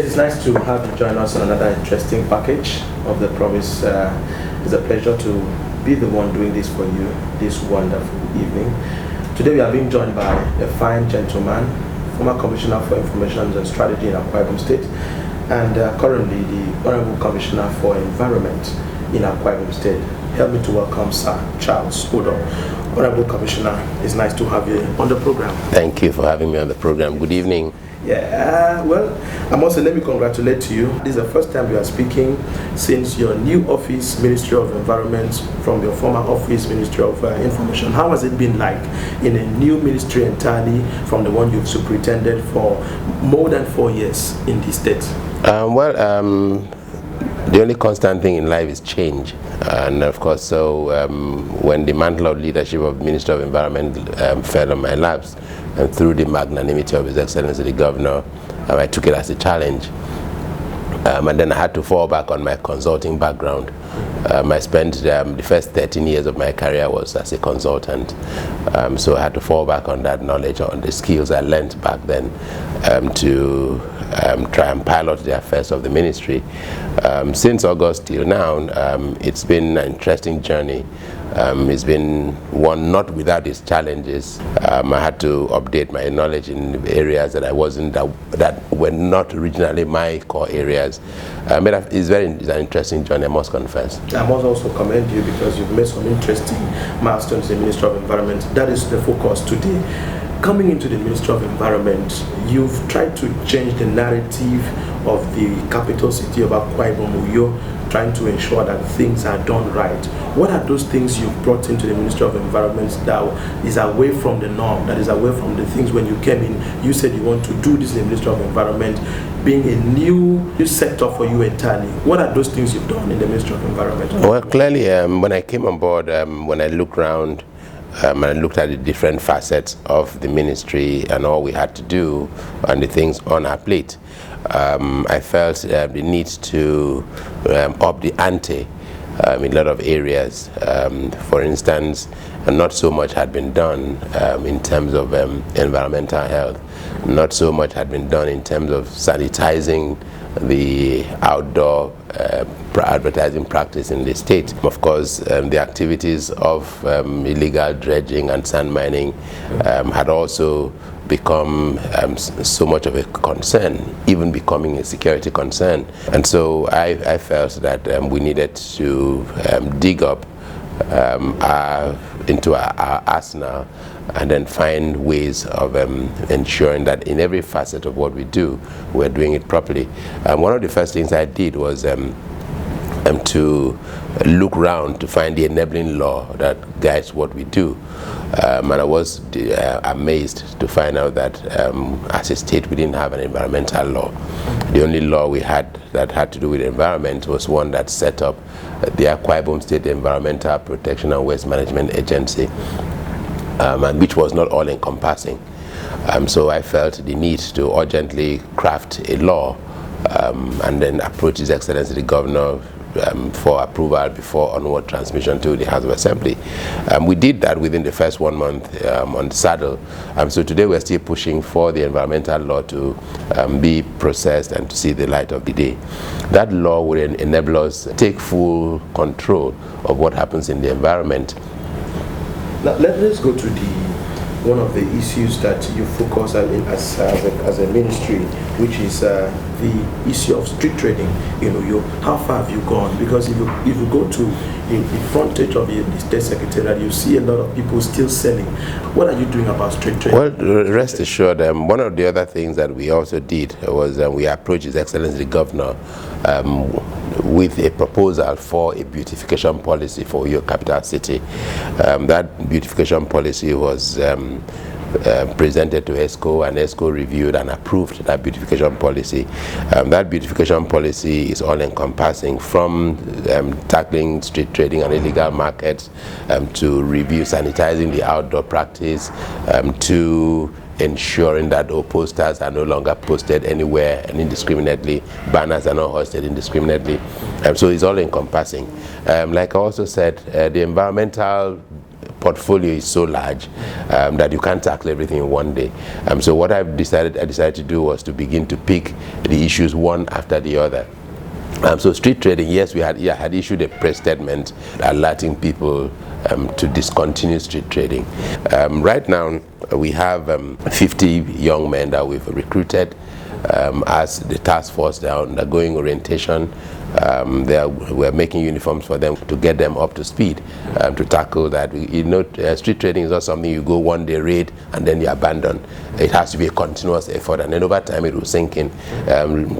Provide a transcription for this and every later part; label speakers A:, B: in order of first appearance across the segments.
A: Yes, it's nice to have you join us on another interesting package of The Promise. It's a pleasure to be the one doing this for you this wonderful evening. Today we are being joined by a fine gentleman, former Commissioner for Information and Strategy in Akwa Ibom State, and currently the Honourable Commissioner for Environment in Akwa Ibom State. Help me to welcome Sir.Charles. Honourable Commissioner, it's nice to have you on the program.
B: Thank you for having me on the program. Good evening.
A: Yeah, well, I must say, let me congratulate you. This is the first time you are speaking since your new office, Ministry of Environment, from your former office, Ministry of Information. How has it been like in a new ministry entirely from the one you've superintended for more than 4 years in the state?
B: The only constant thing in life is change. And of course, so when the mantle of leadership of Minister of Environment fell on my laps, and through the magnanimity of His Excellency the Governor, I took it as a challenge. And then I had to fall back on my consulting background. I spent the first 13 years of my career was as a consultant. So I had to fall back on that knowledge, on the skills I learned back then to try and pilot the affairs of the ministry. Since August till now, it's been an interesting journey. It's been one not without its challenges. I had to update my knowledge in areas that that were not originally my core areas. But it's an interesting journey, I must confess.
A: I must also commend you because you've made some interesting milestones in the Ministry of Environment. That is the focus today. Coming into the Ministry of Environment, you've tried to change the narrative of the capital city of Akwa Ibom, trying to ensure that things are done right. What are those things you've brought into the Ministry of Environment that is away from the norm, that is away from the things when you came in? You said you want to do this in the Ministry of Environment, being a new sector for you entirely. What are those things you've done in the Ministry of Environment?
B: Well, clearly, when I came on board, when I looked around, and I looked at the different facets of the ministry and all we had to do and the things on our plate, I felt the need to up the ante in a lot of areas. For instance, not so much had been done in terms of environmental health. Not so much had been done in terms of sanitizing the outdoor advertising practice in the state. Of course, the activities of illegal dredging and sand mining had also become so much of a concern, even becoming a security concern. And so I felt that we needed to dig up into our arsenal and then find ways of ensuring that in every facet of what we do, we're doing it properly. One of the first things I did was to look around to find the enabling law that guides what we do. And I was amazed to find out that as a state we didn't have an environmental law. The only law we had that had to do with the environment was one that set up the Akwa Ibom State Environmental Protection and Waste Management Agency, and which was not all encompassing. So I felt the need to urgently craft a law and then approach His Excellency the Governor for approval before onward transmission to the House of Assembly. We did that within the first 1 month on the saddle. So today we're still pushing for the environmental law to be processed and to see the light of the day. That law will enable us to take full control of what happens in the environment.
A: Now let's go to one of the issues that you focus on as a ministry, which is the issue of street trading. How far have you gone? Because if you go to the frontage of the State Secretariat, you see a lot of people still selling. What are you doing about street trading?
B: Well, rest assured, one of the other things that we also did was we approached His Excellency the Governor with a proposal for a beautification policy for your capital city. That beautification policy was presented to ESCO, and ESCO reviewed and approved that beautification policy. That beautification policy is all-encompassing, from tackling street trading and illegal markets, to review sanitizing the outdoor practice, to ensuring that all posters are no longer posted anywhere and indiscriminately, banners are not hosted indiscriminately. So it's all encompassing. Like I also said, the environmental portfolio is so large that you can't tackle everything in one day. So what I decided to do was to begin to pick the issues one after the other. So street trading, yes, we had issued a press statement alerting people to discontinue street trading. Right now, we have 50 young men that we've recruited as the task force. They are undergoing orientation. We're making uniforms for them to get them up to speed to tackle that. Street trading is not something you go one day raid and then you abandon. It has to be a continuous effort, and then over time it will sink in.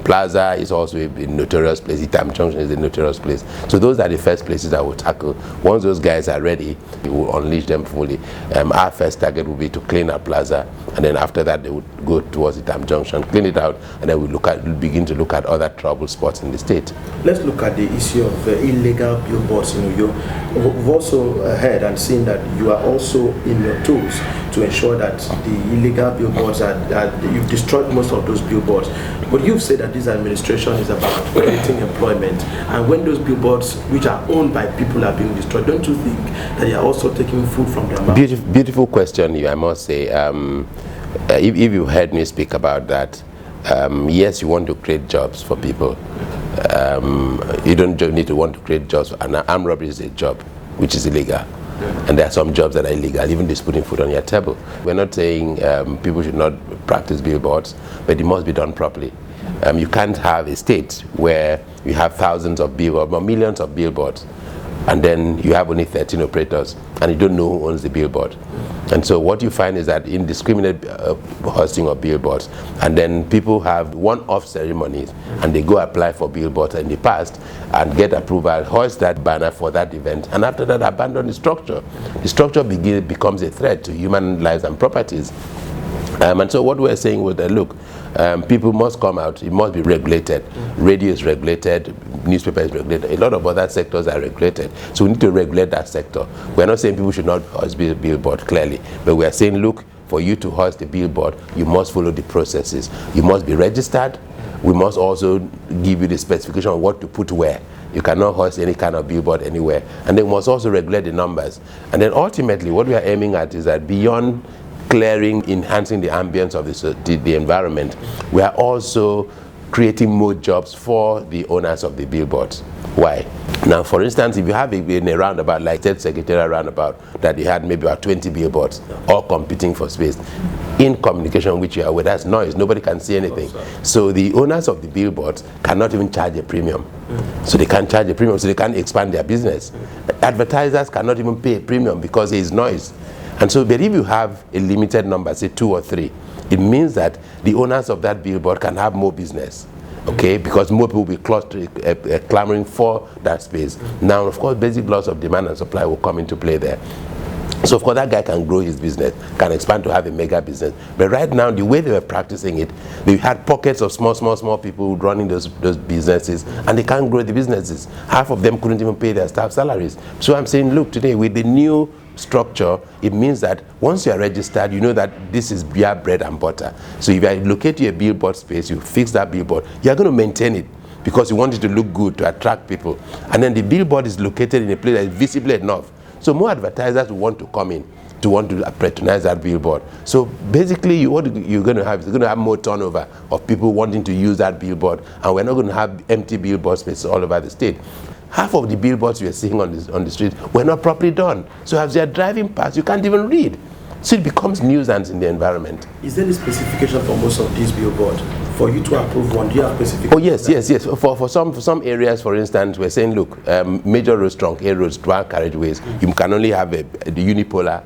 B: Plaza is also a notorious place. Ibom Junction is a notorious place. So those are the first places that we'll tackle. Once those guys are ready, we will unleash them fully. Our first target will be to clean our plaza, and then after that they would go towards Ibom Junction, clean it out, and then we'll begin to look at other trouble spots in the state.
A: Let's look at the issue of illegal billboards in Uyo. We've also heard and seen that you are also in your tools to ensure that the illegal billboards you've destroyed most of those billboards. But you've said that this administration is about creating employment, and when those billboards, which are owned by people, are being destroyed, don't you think that they are also taking food from their mouth?
B: Beautiful question, I must say. If you heard me speak about that, yes, you want to create jobs for people. You don't need to want to create jobs. And armed robbery is a job which is illegal. And there are some jobs that are illegal, even just putting food on your table. We're not saying people should not practice billboards, but it must be done properly. You can't have a state where you have thousands of billboards, or millions of billboards, and then you have only 13 operators, and you don't know who owns the billboard. And so what you find is that indiscriminate hosting of billboards, and then people have one-off ceremonies, and they go apply for billboards in the past and get approval, hoist that banner for that event, and after that abandon the structure. The structure becomes a threat to human lives and properties. And so what we're saying was that, look, people must come out, it must be regulated. Radio is regulated, newspaper is regulated, a lot of other sectors are regulated. So we need to regulate that sector. We're not saying people should not host a billboard, clearly, but we're saying, look, for you to host a billboard, you must follow the processes. You must be registered. We must also give you the specification of what to put where. You cannot host any kind of billboard anywhere. And then we must also regulate the numbers. And then ultimately, what we are aiming at is that beyond clearing, enhancing the ambience of the environment, we are also creating more jobs for the owners of the billboards. Why? Now, for instance, if you have in a roundabout, like State Secretariat roundabout, that you had maybe about 20 billboards, all competing for space, in communication which you are with, that's noise, nobody can see anything. So the owners of the billboards cannot even charge a premium. So they can't charge a premium, so they can't expand their business. Advertisers cannot even pay a premium because there is noise. And so, but if you have a limited number, say 2 or 3, it means that the owners of that billboard can have more business, okay? Because more people will be clamoring for that space. Now, of course, basic laws of demand and supply will come into play there. So, of course, that guy can grow his business, can expand to have a mega business. But right now, the way they were practicing it, they had pockets of small people running those businesses, and they can't grow the businesses. Half of them couldn't even pay their staff salaries. So I'm saying, look, today, with the new structure, it means that once you are registered, you know that this is your bread and butter. So if you locate your billboard space, you fix that billboard, you're going to maintain it because you want it to look good, to attract people. And then the billboard is located in a place that is visible enough. So more advertisers will want to come in, to want to patronize that billboard. So basically, what you're going to have more turnover of people wanting to use that billboard, and we're not going to have empty billboard spaces all over the state. Half of the billboards we are seeing on the street were not properly done. So as you're driving past, you can't even read. So it becomes nuisance in the environment.
A: Is there any specification for most of these billboards? For you to approve one, do you have specification?
B: Oh yes. For some areas, for instance, we're saying, look, major roads, trunk A roads, dual carriageways, you can only have the unipolar,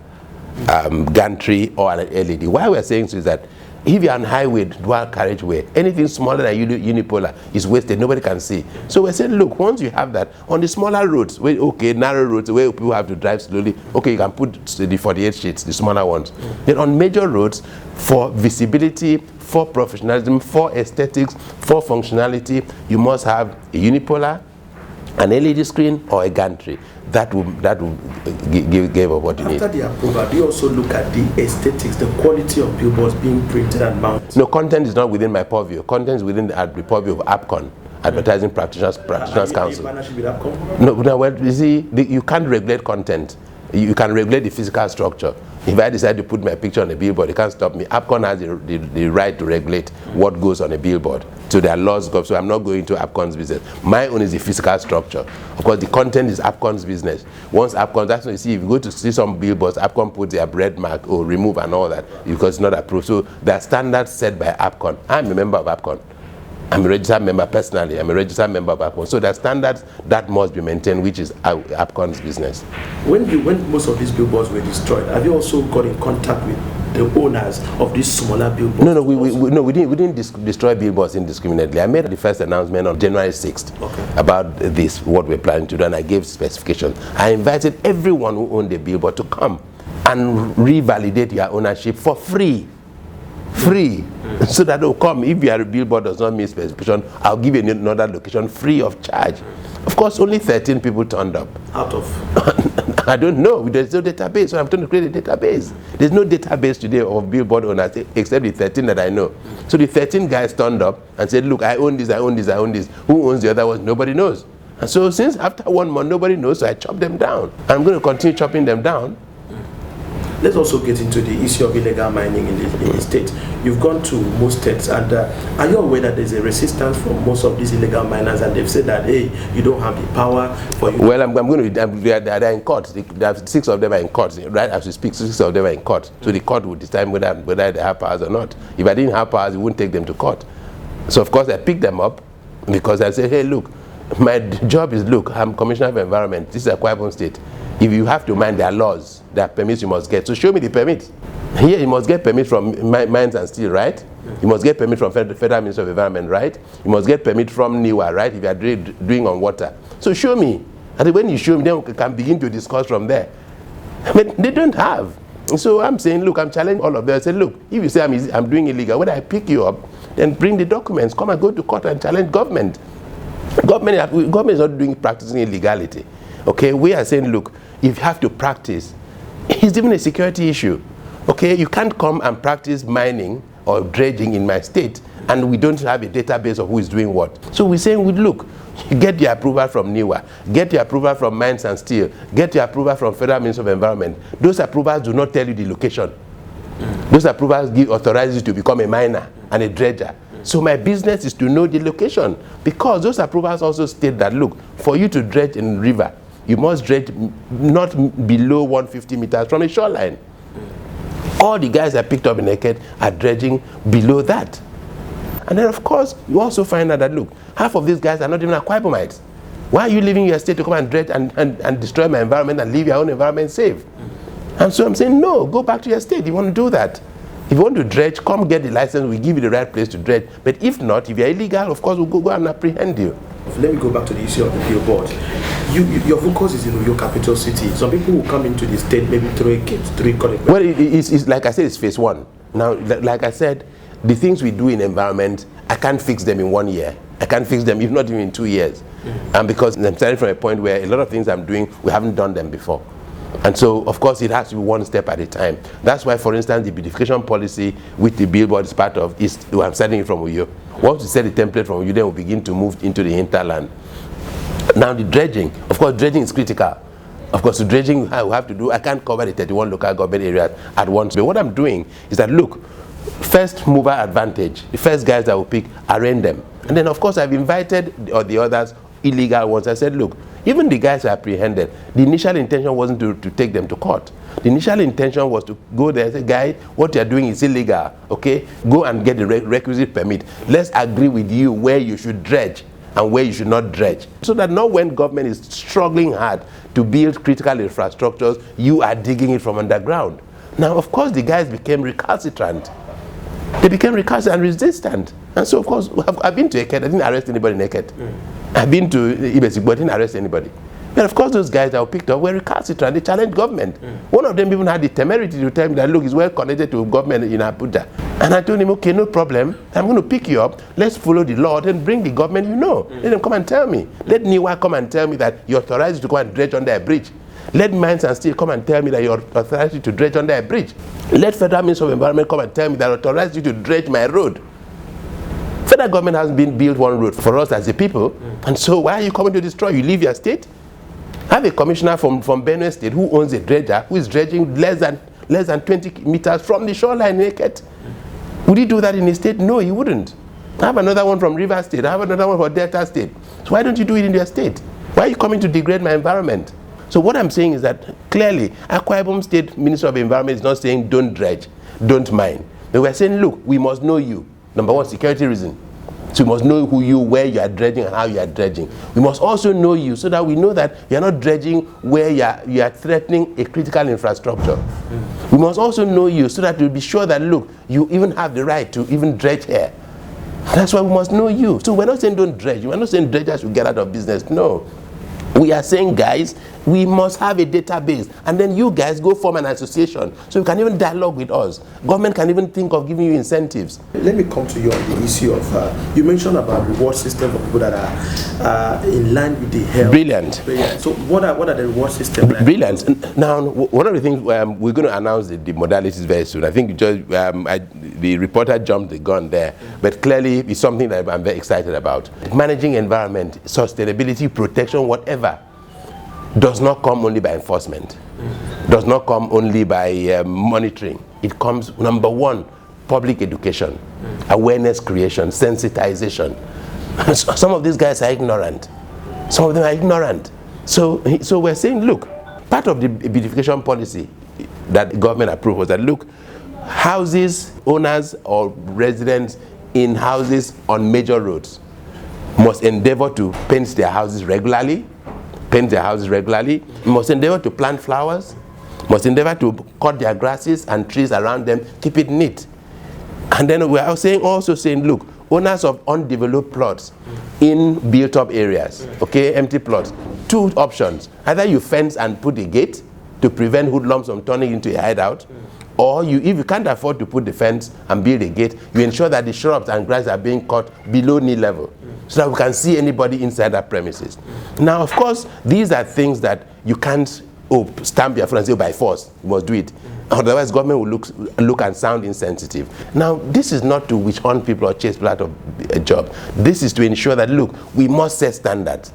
B: gantry, or an LED. Why we're saying so is that if you're on highway, dual carriageway, anything smaller than unipolar is wasted, nobody can see. So we're saying, look, once you have that, on the smaller roads, narrow roads, where people have to drive slowly, okay, you can put the 48 sheets, the smaller ones. Then on major roads, for visibility, for professionalism, for aesthetics, for functionality, you must have a unipolar, an LED screen, or a gantry. That will give up what you need.
A: After the approval, do you also look at the aesthetics, the quality of billboards being printed and mounted?
B: No, content is not within my purview. Content is within the purview of APCON, Advertising Practitioners Council.
A: Partnership with APCON?
B: No, well, you see, you can't regulate content. You can regulate the physical structure. If I decide to put my picture on a billboard, they can't stop me. APCON has the right to regulate what goes on a billboard. So there are laws, so I'm not going to APCON's business. My own is the physical structure. Of course, the content is APCON's business. Once APCON, that's when you see, if you go to see some billboards, APCON puts their red mark or remove and all that because it's not approved. So there are standards set by APCON. I'm a member of APCON. I'm a registered member personally. I'm a registered member of APCON. So there are standards that must be maintained, which is APCON's business.
A: When most of these billboards were destroyed, have you also got in contact with the owners of these smaller billboards?
B: No, we didn't destroy billboards indiscriminately. I made the first announcement on January 6th about this, what we're planning to do, and I gave specifications. I invited everyone who owned a billboard to come and revalidate your ownership for free. So that they'll come. If your billboard does not meet specification, I'll give you another location free of charge. Of course, only 13 people turned up.
A: Out of?
B: I don't know. There's no database, so I'm trying to create a database. There's no database today of billboard owners except the 13 that I know. So the 13 guys turned up and said, look, I own this, I own this, I own this. Who owns the other ones? Nobody knows. And so since after 1 month, nobody knows, so I chopped them down. I'm going to continue chopping them down.
A: Let's also get into the issue of illegal mining in the state. You've gone to most states, and are you aware that there's a resistance from most of these illegal miners, and they've said that, hey, you don't have the power for you?
B: Well, they're in court. There are 6 of them are in court. Right as we speak, 6 of them are in court. So the court will decide whether they have powers or not. If I didn't have powers, it wouldn't take them to court. So of course I picked them up because I said, hey, look, my job is, look, I'm Commissioner of Environment. This is Akwa Ibom State. If you have to mine, there are laws, there are permits you must get. So show me the permit. Here you must get permit from Mines and Steel, right? You must get permit from Federal Ministry of Environment, right? You must get permit from NIWA, right? If you are doing on water. So show me. And when you show me, then we can begin to discuss from there. But they don't have. So I'm saying, look, I'm challenging all of them. I said, look, if you say I'm doing illegal, when I pick you up, then bring the documents. Come and go to court and challenge government. Government is not practicing illegality. Okay, we are saying, look, if you have to practice, it's even a security issue. Okay, you can't come and practice mining or dredging in my state and we don't have a database of who is doing what. So we're saying, look, get your approval from NIWA, get your approval from Mines and Steel, get your approval from Federal Ministry of Environment. Those approvals do not tell you the location. Those approvals authorize you to become a miner and a dredger. So my business is to know the location, because those approvals also state that, look, for you to dredge in river, you must dredge not below 150 meters from a shoreline. All the guys I picked up in Naked are dredging below that. And then, of course, you also find out that, look, half of these guys are not even Akwa Ibomites. Why are you leaving your state to come and dredge and destroy my environment and leave your own environment safe? And so I'm saying, no, go back to your state. You want to do that. If you want to dredge, come get the license. We give you the right place to dredge. But if not, if you're illegal, of course, we'll go and apprehend you.
A: Let me go back to the issue of the billboard. Your focus is in your capital city. Some people will come into the state maybe through a gate, through a college.
B: Well, it's like I said, it's phase 1. Now, like I said, the things we do in environment, I can't fix them in 1 year. I can't fix them, if not even in 2 years. And because I'm starting from a point where a lot of things I'm doing, we haven't done them before. And so, of course, it has to be one step at a time. That's why, for instance, the beautification policy, which the billboard is part of, is I'm starting it from Uyo. Once we set the template from Uyo, then we'll begin to move into the hinterland. Now, the dredging, of course, dredging is critical. Of course, the dredging we have to do, I can't cover the 31 local government areas at once. But what I'm doing is that, look, first mover advantage, the first guys that will pick, arraign them. And then, of course, I've invited the others, illegal ones. I said, look, even the guys who are apprehended, the initial intention wasn't to take them to court. The initial intention was to go there and say, guy, what you're doing is illegal, okay? Go and get the requisite permit. Let's agree with you where you should dredge and where you should not dredge. So that not when government is struggling hard to build critical infrastructures, you are digging it from underground. Now, of course, the guys became recalcitrant. They became recalcitrant and resistant. And so, of course, I've been to Naked. I didn't arrest anybody naked. I've been to Ibom, but I didn't arrest anybody. But of course, those guys that were picked up were recalcitrant. They challenged government. One of them even had the temerity to tell me that, look, he's well connected to government in Abuja. And I told him, okay, no problem. I'm going to pick you up. Let's follow the law and bring the government you know. Let them come and tell me. Let NIWA come and tell me that you're authorized to go and dredge under a bridge. Let Mines and Steel come and tell me that you're authorized to dredge under a bridge. Let Federal Ministry of Environment come and tell me that you're authorized you to dredge my road. Federal government has been built one road for us as a people. And so why are you coming to destroy? You leave your state? Have a commissioner from Benue State who owns a dredger who is dredging less than 20 meters from the shoreline naked. Would he do that in his state? No, he wouldn't. I have another one from River State. I have another one for Delta State. So why don't you do it in your state? Why are you coming to degrade my environment? So what I'm saying is that clearly, Akwa Ibom State Minister of Environment is not saying don't dredge, don't mine. But we're saying, look, we must know you. Number one, security reason. So we must know who you, where you are dredging, and how you are dredging. We must also know you so that we know that you are not dredging where you are threatening a critical infrastructure. We must also know you so that we'll be sure that, look, you even have the right to even dredge here. That's why we must know you. So we're not saying don't dredge. We're not saying dredgers will get out of business. No. We are saying, guys, we must have a database, and then you guys go form an association so you can even dialogue with us. Government can even think of giving you incentives.
A: Let me come to you on the issue of, you mentioned about reward system for people that are in line with the health.
B: Brilliant.
A: So what are the reward systems like?
B: Brilliant. Now, one of the things, we're going to announce the modalities very soon. I think just, the reporter jumped the gun there, but clearly it's something that I'm very excited about. Managing environment, sustainability, protection, whatever, does not come only by enforcement, does not come only by monitoring. It comes, number one, public education, awareness creation, sensitization. Some of these guys are ignorant. Some of them are ignorant. So we're saying, look, part of the beautification policy that the government approved was that, look, houses, owners or residents in houses on major roads must endeavor to paint their houses regularly, must endeavor to plant flowers, must endeavor to cut their grasses and trees around them, keep it neat. And then we are also saying, look, owners of undeveloped plots in built-up areas, okay, empty plots, two options. Either you fence and put a gate to prevent hoodlums from turning into a hideout, or if you can't afford to put the fence and build a gate, you ensure that the shrubs and grass are being cut below knee level, so that we can see anybody inside that premises. Now, of course, these are things that you can't stamp your foot and say, by force, you must do it. Otherwise, government will look and sound insensitive. Now, this is not to witch hunt people or chase people out of a job. This is to ensure that, look, we must set standards.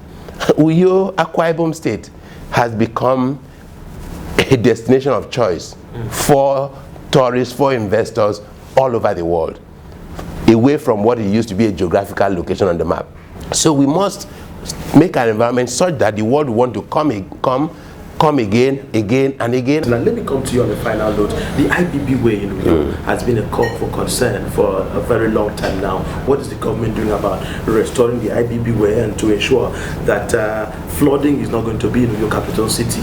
B: Uyo, Akwa Ibom State has become a destination of choice for tourists, for investors all over the world, away from what it used to be a geographical location on the map. So we must make our environment such that the world want to come again and again.
A: Now let me come to you on the final note. The IBB way in Rio has been a call for concern for a very long time now. What is the government doing about restoring the IBB way and to ensure that flooding is not going to be in Rio capital city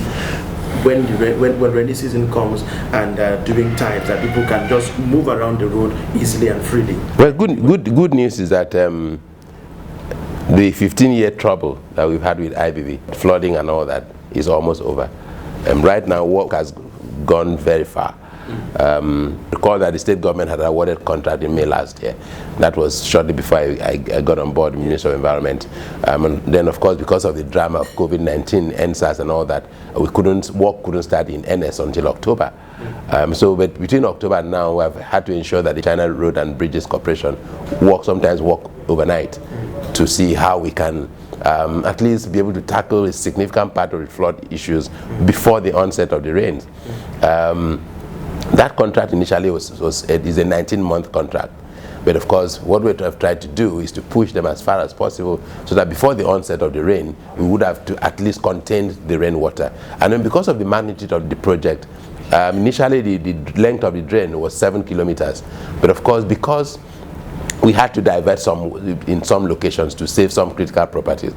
A: when rainy season comes and during times that people can just move around the road easily and freely?
B: Well, good news is that the 15-year trouble that we've had with IBB, flooding and all that, is almost over. Right now, work has gone very far. Recall that the state government had awarded contract in May last year. That was shortly before I got on board the Ministry of Environment. And then, of course, because of the drama of COVID-19, NSAS and all that, work couldn't start in NS until October. But between October and now, we have had to ensure that the China Road and Bridges Corporation sometimes work overnight to see how we can at least be able to tackle a significant part of the flood issues before the onset of the rains. That contract initially is a 19-month contract. But of course, what we have tried to do is to push them as far as possible so that before the onset of the rain, we would have to at least contain the rainwater. And then because of the magnitude of the project, initially the length of the drain was 7 kilometers. But of course, because we had to divert in some locations to save some critical properties.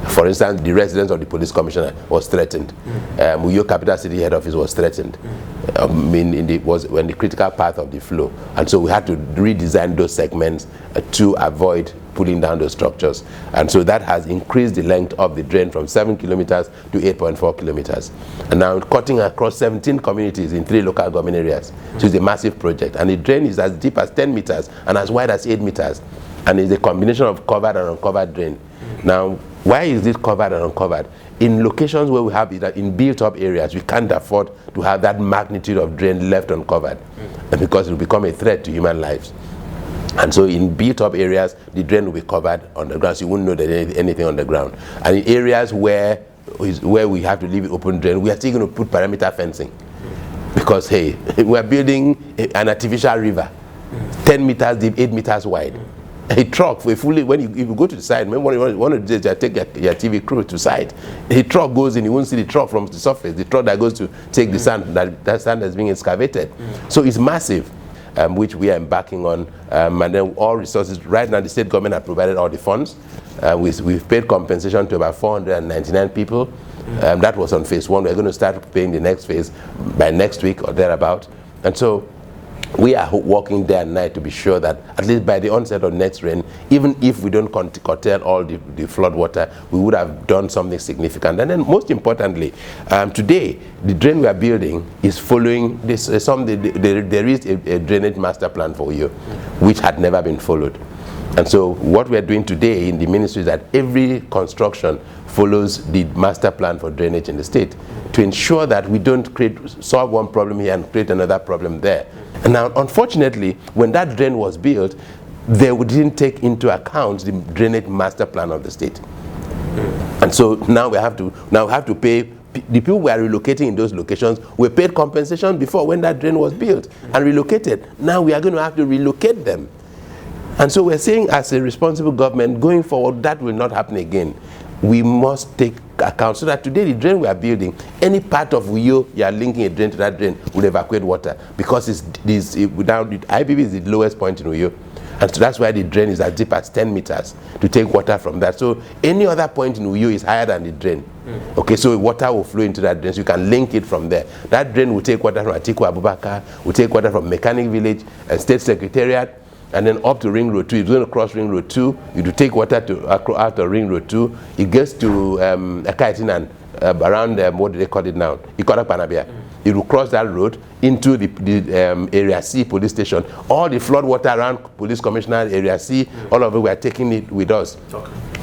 B: For instance, the residence of the police commissioner was threatened. Uyo Capital City head office was threatened. When the critical path of the flow, and so we had to redesign those segments to avoid pulling down those structures, and so that has increased the length of the drain from 7 kilometers to 8.4 kilometers, and now cutting across 17 communities in 3 local government areas. So it's a massive project, and the drain is as deep as 10 meters and as wide as 8 meters, and it's a combination of covered and uncovered drain. Now, why is this covered and uncovered? In locations where we have it, in built-up areas, we can't afford to have that magnitude of drain left uncovered, because it will become a threat to human lives. And so in built-up areas, the drain will be covered on the ground, so you wouldn't know that anything on the ground. And in areas where where we have to leave it open drain, we are still going to put perimeter fencing. Because, hey, we are building an artificial river, 10 meters deep, 8 meters wide. A truck, if you go to the side, remember one of the days you take your TV crew to site, a truck goes in, you won't see the truck from the surface, the truck that goes to take the sand, that sand is being excavated. So it's massive, which we are embarking on, and then all resources. Right now the state government has provided all the funds. We've paid compensation to about 499 people. That was on phase 1. We're going to start paying the next phase by next week or thereabout. And so we are working day and night to be sure that at least by the onset of next rain, even if we don't curtail all the flood water, we would have done something significant. And then most importantly, today, the drain we are building is following this. There is a drainage master plan for you, which had never been followed. And so what we are doing today in the ministry is that every construction follows the master plan for drainage in the state to ensure that we don't solve one problem here and create another problem there. And now, unfortunately, when that drain was built, they didn't take into account the drainage master plan of the state. And so now we have to pay the people we are relocating in those locations. We paid compensation before when that drain was built and relocated. Now we are going to have to relocate them. And so we're saying, as a responsible government, going forward, that will not happen again. We must take account so that today the drain we are building, any part of Uyo, you are linking a drain to that drain, will evacuate water, because IBB is the lowest point in Uyo. And so that's why the drain is as deep as 10 meters to take water from that. So any other point in Uyo is higher than the drain. Okay, so water will flow into that drain, so you can link it from there. That drain will take water from Atiku Abubakar, will take water from Mechanic Village and State Secretariat, and then up to Ring Road 2. It's going to cross Ring Road 2. You do take water out of Ring Road 2. It gets to Akaitinan, around, what do they call it now? Ikora Panabia. It will cross that road into the Area C police station. All the flood water around Police Commissioner Area C, all of it, we are taking it with us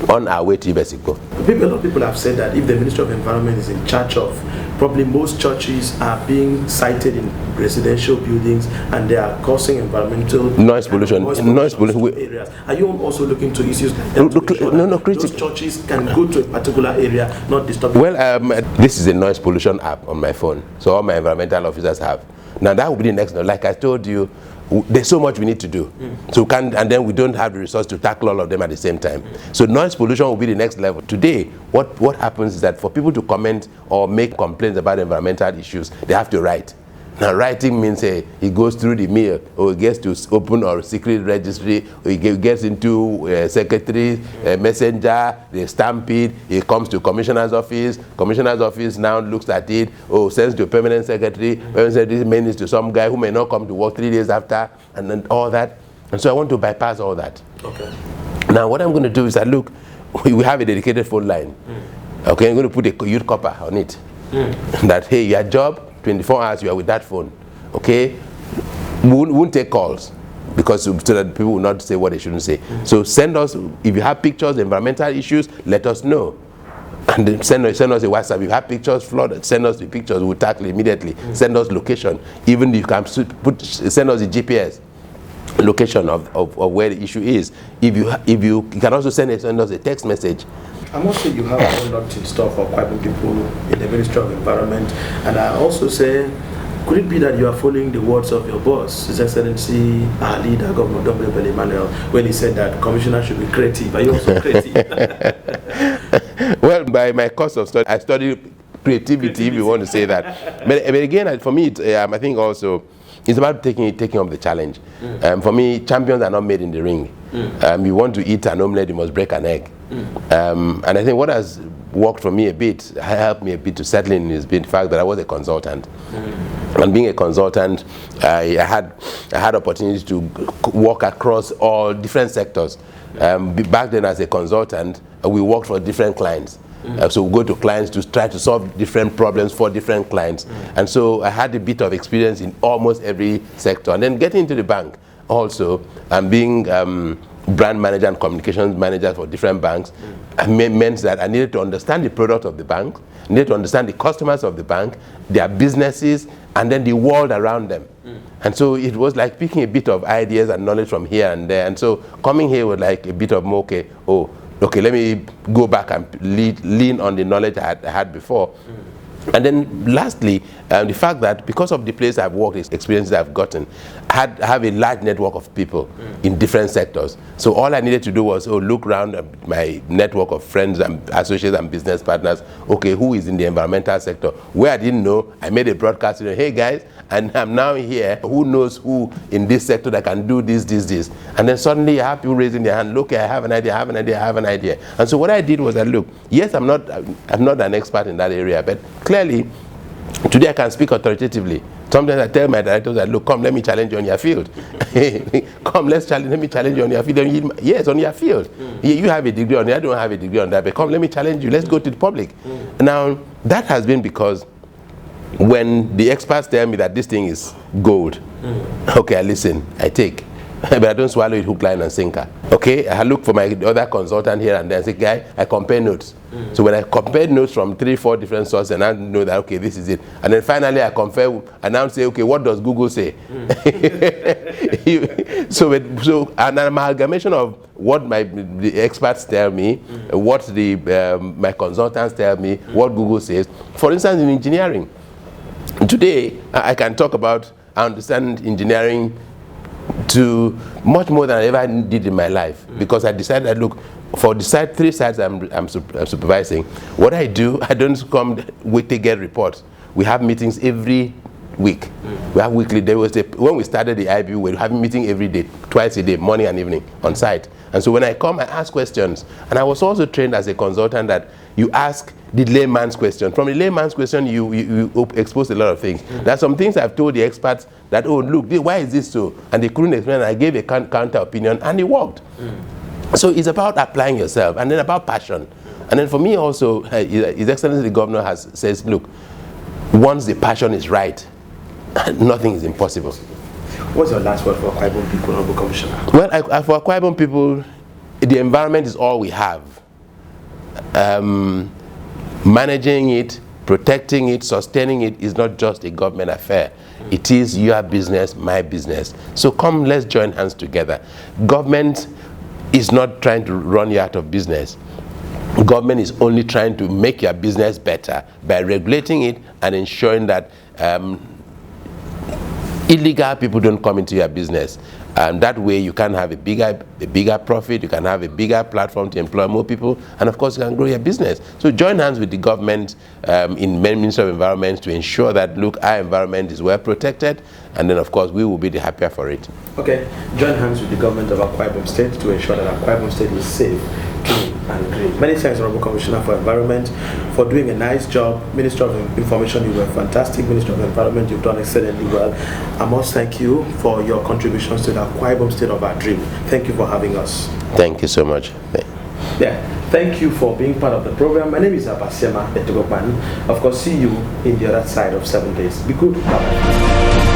B: on our way to Ibesiko.
A: A lot of people have said that if the Ministry of Environment is in charge of, probably most churches are being sited in residential buildings and they are causing environmental
B: noise pollution
A: areas. Are you also looking to issues like that? Those churches can go to a particular area, not disturb.
B: Well, this is a noise pollution app on my phone, so all my environmental officers have. Now that will be the next one. Like I told you, there's so much we need to do. So and then we don't have the resource to tackle all of them at the same time. So noise pollution will be the next level. Today, what happens is that for people to comment or make complaints about environmental issues, they have to write. Now writing means it goes through the mail, or it gets to open or secret registry, or it gets into secretary, messenger, they stamp it, it comes to commissioner's office now looks at it, sends to permanent secretary, permanent secretary mails to some guy who may not come to work 3 days after, and then all that. And so I want to bypass all that.
A: Okay.
B: Now what I'm going to do is that, look, we have a dedicated phone line. Okay, I'm going to put a youth copper on it. That, hey, your job, 24 hours you are with that phone, okay? We won't take calls, because so that people will not say what they shouldn't say. So send us, if you have pictures, environmental issues, let us know. And then send us a WhatsApp. If you have pictures, flood, send us the pictures, we'll tackle immediately. Send us location. Even if you can send us the GPS location of where the issue is. If you can also send us a text message.
A: I must say you have a lot in store for quite many people in the Ministry of Environment. And I also say, could it be that you are following the words of your boss, His Excellency, our leader, Governor Honourable Emmanuel, when he said that commissioners should be creative? Are you also creative?
B: Well, by my course of study, I studied creativity, if you want to say that. But again, for me, I think also, it's about taking up the challenge. For me, champions are not made in the ring. You want to eat an omelette, you must break an egg. And I think what has worked for me a bit, helped me a bit to settle in, is the fact that I was a consultant. And being a consultant, I had opportunities to work across all different sectors. Back then as a consultant, we worked for different clients. So we go to clients to try to solve different problems for different clients. And so I had a bit of experience in almost every sector. And then getting into the bank also, and being brand manager and communications manager for different banks, meant that I needed to understand the product of the bank, needed to understand the customers of the bank, their businesses, and then the world around them. And so it was like picking a bit of ideas and knowledge from here and there. And so coming here was like a bit of more, okay, let me go back and lean on the knowledge I had before. And then lastly, the fact that because of the place I've worked, experiences I've gotten, I have a large network of people in different sectors. So all I needed to do was look around my network of friends and associates and business partners. Okay, who is in the environmental sector? Where I didn't know, I made a broadcast. Hey guys, and I'm now here. Who knows who in this sector that can do this? And then suddenly I have people raising their hand. Look, I have an idea. I have an idea. And so what I did was that, look, yes, I'm not an expert in that area, but clearly, today I can speak authoritatively. Sometimes I tell my directors that, look, come, let me challenge you on your field. Come, let me challenge you on your field. Yes, on your field. You have a degree on it, I don't have a degree on that, but come, let me challenge you. Let's go to the public. Now, that has been because when the experts tell me that this thing is gold, okay, I listen, I take. But I don't swallow it hook, line, and sinker. Okay, I look for my other consultant here and there and say, guy, I compare notes. So when I compare notes from 3-4 different sources, and I know that, okay, this is it. And then finally I compare, and now say, okay, what does Google say? So an amalgamation of what the experts tell me, what my consultants tell me, what Google says. For instance, in engineering, today I can talk about, I understand engineering to much more than I ever did in my life, because I decided that, look, for the 3 sites I'm supervising, what I do, I don't come with to get reports. We have meetings every week. We have weekly. When we started the IB, we were having meeting every day, twice a day, morning and evening on site. And so when I come, I ask questions. And I was also trained as a consultant that you ask the layman's question. From the layman's question, you expose a lot of things. There are some things I've told the experts that, oh, look, why is this so? And they couldn't explain, and I gave a counter opinion, and it worked. So it's about applying yourself, and then about passion. And then for me also, His Excellency the Governor says, look, once the passion is right, nothing is impossible.
A: What's your last word for Akwa Ibom people, Honourable Commissioner?
B: Well, for Akwa Ibom people, the environment is all we have. Managing it, protecting it, sustaining it is not just a government affair. It is your business, my business. So come, let's join hands together. Government is not trying to run you out of business. Government is only trying to make your business better by regulating it and ensuring that illegal people don't come into your business. That way you can have a bigger profit, you can have a bigger platform to employ more people, and of course you can grow your business. So join hands with the government in Ministry of Environment to ensure that, look, our environment is well protected, and then of course we will be the happier for it.
A: Okay, join hands with the government of Akwa Ibom State to ensure that Akwa Ibom State is safe, clean and green. Many thanks, Honourable Commissioner for Environment, for doing a nice job. Minister of Information, you were fantastic. Minister of Environment, you've done excellently well. I must thank you for your contributions to the Akwa Ibom State of our dream. Thank you for having us.
B: Thank you so much.
A: Yeah, thank you for being part of the program. My name is Abasiama Etogokman. Of course, see you in the other side of 7 days. Be good. Bye-bye.